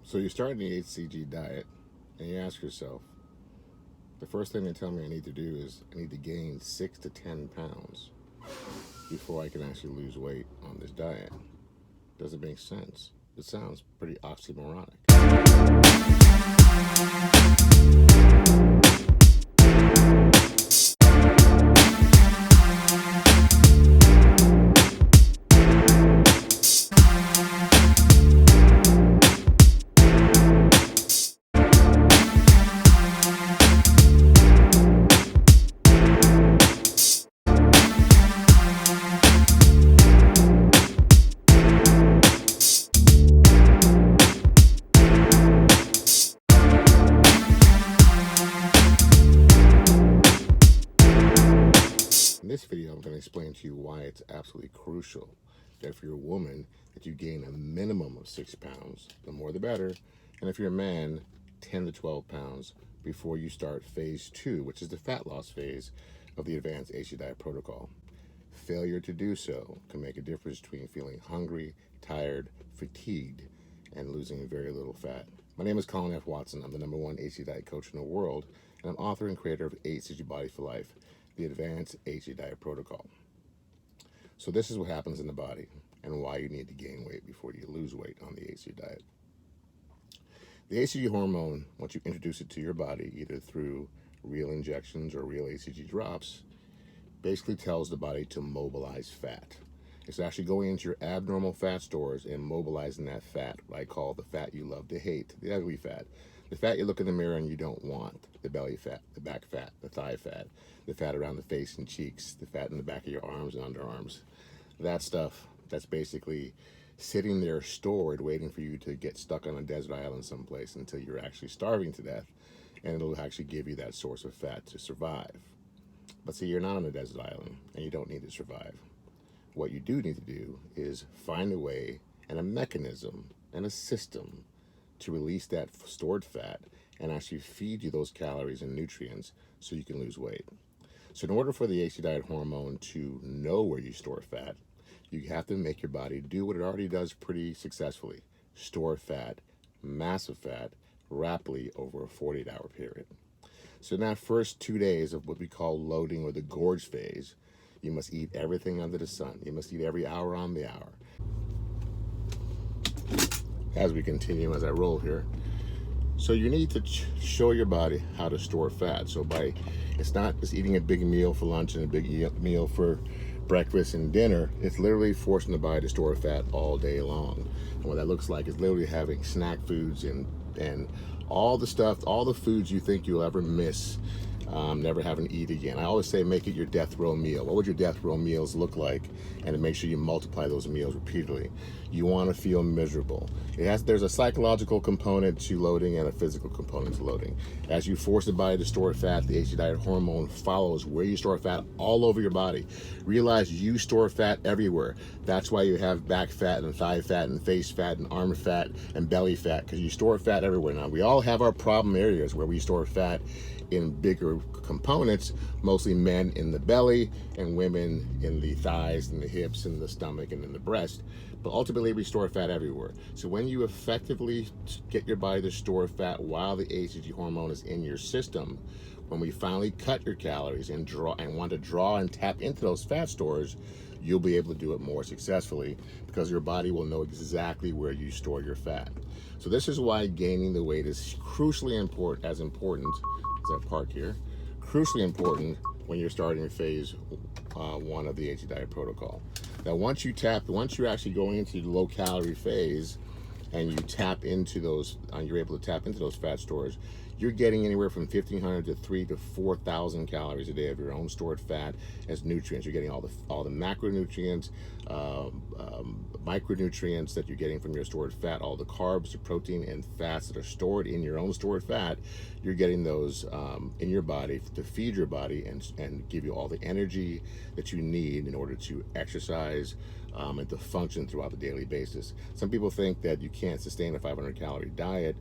So you're starting the HCG diet, and you ask yourself, the first thing they tell me I need to do is I need to gain 6 to 10 pounds before I can actually lose weight on this diet. Doesn't make sense. It sounds pretty oxymoronic. In this video, I'm going to explain to you why it's absolutely crucial that if you're a woman, that you gain a minimum of 6 pounds, the more the better, and if you're a man, 10 to 12 pounds before you start phase 2, which is the fat loss phase of the advanced HCG diet protocol. Failure to do so can make a difference between feeling hungry, tired, fatigued, and losing very little fat. My name is Colin F. Watson. I'm the #1 HCG diet coach in the world, and I'm author and creator of HCG Body for Life, the advanced HCG diet protocol. So this is what happens in the body and why you need to gain weight before you lose weight on the HCG diet. The HCG hormone, once you introduce it to your body, either through real injections or real HCG drops, basically tells the body to mobilize fat. It's actually going into your abnormal fat stores and mobilizing that fat, what I call the fat you love to hate, the ugly fat. The fat you look in the mirror and you don't want. The belly fat, the back fat, the thigh fat, the fat around the face and cheeks, the fat in the back of your arms and underarms. That stuff, that's basically sitting there stored, waiting for you to get stuck on a desert island someplace until you're actually starving to death, and it'll actually give you that source of fat to survive. But see, you're not on a desert island, and you don't need to survive. What you do need to do is find a way and a mechanism and a system to release that stored fat and actually feed you those calories and nutrients so you can lose weight. So in order for the HCG diet hormone to know where you store fat, you have to make your body do what it already does pretty successfully: store fat, massive fat, rapidly over a 48-hour period. So in that first 2 days of what we call loading or the gorge phase, you must eat everything under the sun. You must eat every hour on the hour. As we continue, as I roll here, so you need to show your body how to store fat. So it's not just eating a big meal for lunch and a big meal for breakfast and dinner. It's literally forcing the body to store fat all day long. And what that looks like is literally having snack foods and all the stuff, all the foods you think you'll ever miss, never having to eat again. I always say make it your death row meal. What would your death row meals look like? And to make sure you multiply those meals repeatedly. You want to feel miserable. There's a psychological component to loading and a physical component to loading. As you force the body to store fat, the HCG diet hormone follows where you store fat all over your body. Realize you store fat everywhere. That's why you have back fat and thigh fat and face fat and arm fat and belly fat, because you store fat everywhere. Now, we all have our problem areas where we store fat in bigger components, mostly men in the belly and women in the thighs and the hips and the stomach and in the breast. But ultimately, we store fat everywhere. So when you effectively get your body to store fat while the HCG hormone is in your system, when we finally cut your calories and want to draw and tap into those fat stores, you'll be able to do it more successfully because your body will know exactly where you store your fat. So this is why gaining the weight is crucially important, as I park here, crucially important when you're starting phase 1 of the HCG diet protocol. Now, once you're actually going into the low calorie phase and you tap into those, you're able to tap into those fat stores, you're getting anywhere from 1,500 to 3,000 to 4,000 calories a day of your own stored fat as nutrients. You're getting all the macronutrients, micronutrients that you're getting from your stored fat, all the carbs, the protein, and fats that are stored in your own stored fat. You're getting those in your body to feed your body and give you all the energy that you need in order to exercise and to function throughout the daily basis. Some people think that you can't sustain a 500 calorie diet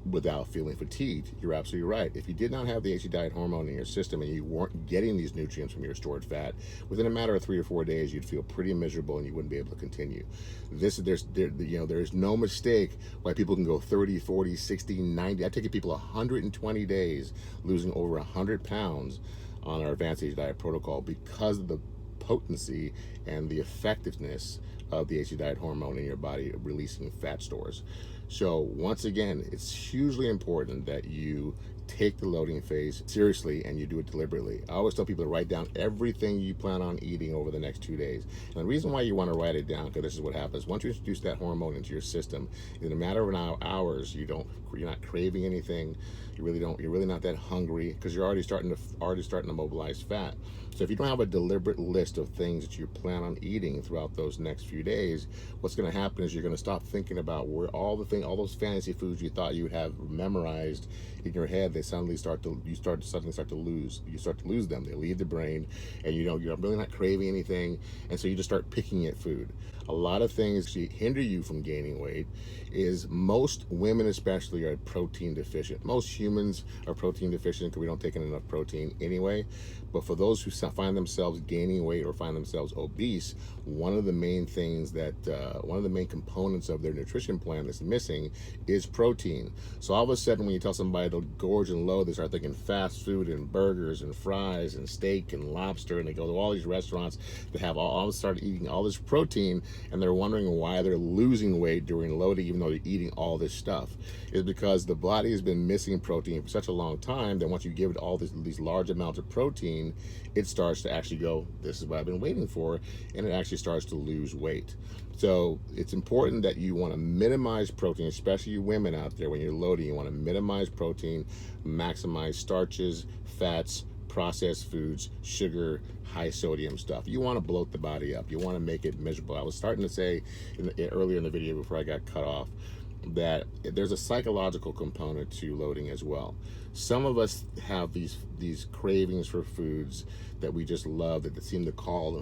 without feeling fatigued. You're absolutely right. If you did not have the HCG diet hormone in your system and you weren't getting these nutrients from your stored fat, within a matter of 3 or 4 days, you'd feel pretty miserable and you wouldn't be able to continue. There's no mistake why people can go 30, 40, 60, 90. I've taken people 120 days losing over 100 pounds on our advanced HCG diet protocol because of the potency and the effectiveness of the HCG diet hormone in your body releasing fat stores. So once again, it's hugely important that you take the loading phase seriously and you do it deliberately. I always tell people to write down everything you plan on eating over the next 2 days. And the reason why you want to write it down, because this is what happens once you introduce that hormone into your system, in a matter of hours, you're not craving anything. You're really not that hungry because you're already starting to mobilize fat. So if you don't have a deliberate list of things that you plan on eating throughout those next few days, what's going to happen is you're going to stop thinking about where all those fantasy foods you thought you would have memorized in your head. They suddenly start to lose. You start to lose them. They leave the brain, and you're really not craving anything, and so you just start picking at food. A lot of things that hinder you from gaining weight is most women especially are protein deficient. Most humans are protein deficient because we don't take in enough protein anyway. But for those who find themselves gaining weight or find themselves obese, one of the main components of their nutrition plan that's missing is protein. So all of a sudden, when you tell somebody to gorge and load, they start thinking fast food and burgers and fries and steak and lobster, and they go to all these restaurants that have all start eating all this protein, and they're wondering why they're losing weight during loading, even though they're eating all this stuff. Is because the body has been missing protein for such a long time that once you give it all these large amounts of protein, it starts to actually go, this is what I've been waiting for, and it actually starts to lose weight. So it's important that you want to minimize protein, especially you women out there. When you're loading, you want to minimize protein, maximize starches, fats, processed foods, sugar, high sodium stuff. You want to bloat the body up. You want to make it miserable. I was starting to say earlier in the video before I got cut off that there's a psychological component to loading as well. Some of us have these cravings for foods that we just love, that seem to call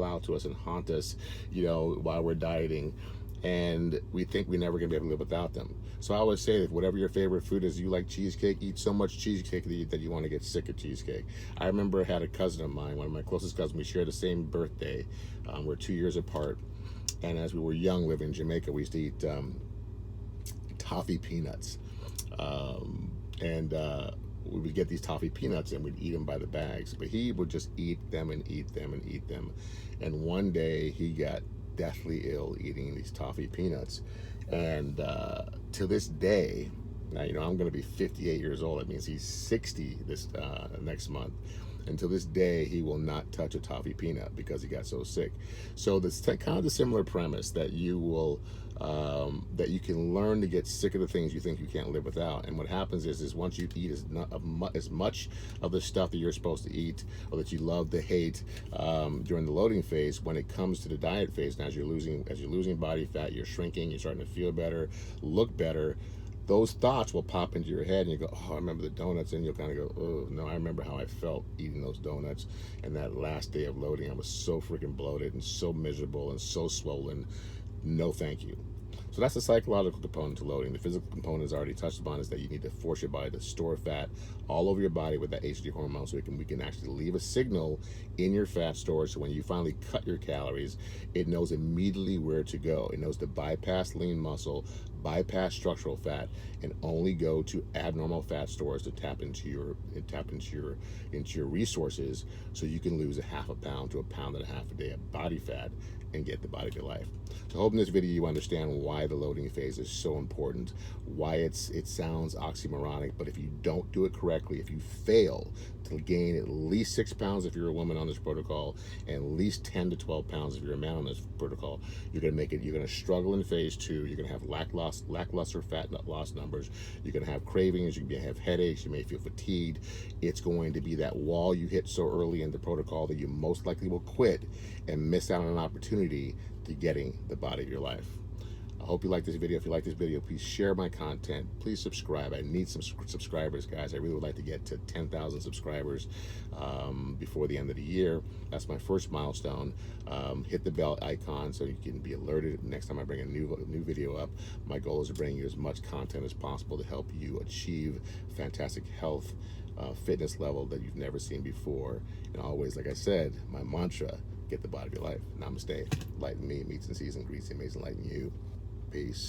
out to us and haunt us, while we're dieting, and we think we're never gonna be able to live without them. So I always say that whatever your favorite food is, you like cheesecake, eat so much cheesecake that you want to get sick of cheesecake. I remember I had a cousin of mine, one of my closest cousins, we shared the same birthday. We're 2 years apart, and as we were young, living in Jamaica, we used to eat toffee peanuts, and we would get these toffee peanuts and we'd eat them by the bags, but he would just eat them and eat them and eat them. And one day he got deathly ill eating these toffee peanuts, and to this day, now I'm going to be 58 years old. That means he's 60 this next month. Until this day, he will not touch a toffee peanut because he got so sick. So this kind of the similar premise that you will that you can learn to get sick of the things you think you can't live without. And what happens is once you eat as much of the stuff that you're supposed to eat or that you love to hate during the loading phase, when it comes to the diet phase, now as you're losing body fat, you're shrinking, you're starting to feel better, look better, those thoughts will pop into your head and you go, oh, I remember the donuts, and you'll kind of go, oh, no, I remember how I felt eating those donuts. And that last day of loading, I was so freaking bloated and so miserable and so swollen. No, thank you. So that's the psychological component to loading. The physical component is already touched upon, is that you need to force your body to store fat all over your body with that HCG hormone, so we can actually leave a signal in your fat storage, so when you finally cut your calories, it knows immediately where to go. It knows to bypass lean muscle, bypass structural fat, and only go to abnormal fat stores to tap into your resources, so you can lose a half a pound to a pound and a half a day of body fat and get the body of your life. So I hope in this video you understand why the loading phase is so important, why it sounds oxymoronic, but if you don't do it correctly, if you fail to gain at least 6 pounds if you're a woman on this protocol, and at least 10 to 12 pounds if you're a man on this protocol, you're gonna struggle in phase 2. You're gonna have lackluster fat loss numbers. You're gonna have cravings, you may have headaches, you may feel fatigued. It's going to be that wall you hit so early in the protocol that you most likely will quit and miss out on an opportunity to getting the body of your life. I hope you like this video. If you like this video, please share my content. Please subscribe. I need some subscribers, guys. I really would like to get to 10,000 subscribers before the end of the year. That's my first milestone. Hit the bell icon so you can be alerted next time I bring a new video up. My goal is to bring you as much content as possible to help you achieve fantastic health, fitness level that you've never seen before. And always, like I said, my mantra, get the body of your life. Namaste. Lighten me, meats and season, grease the amazing, lighten you. Peace.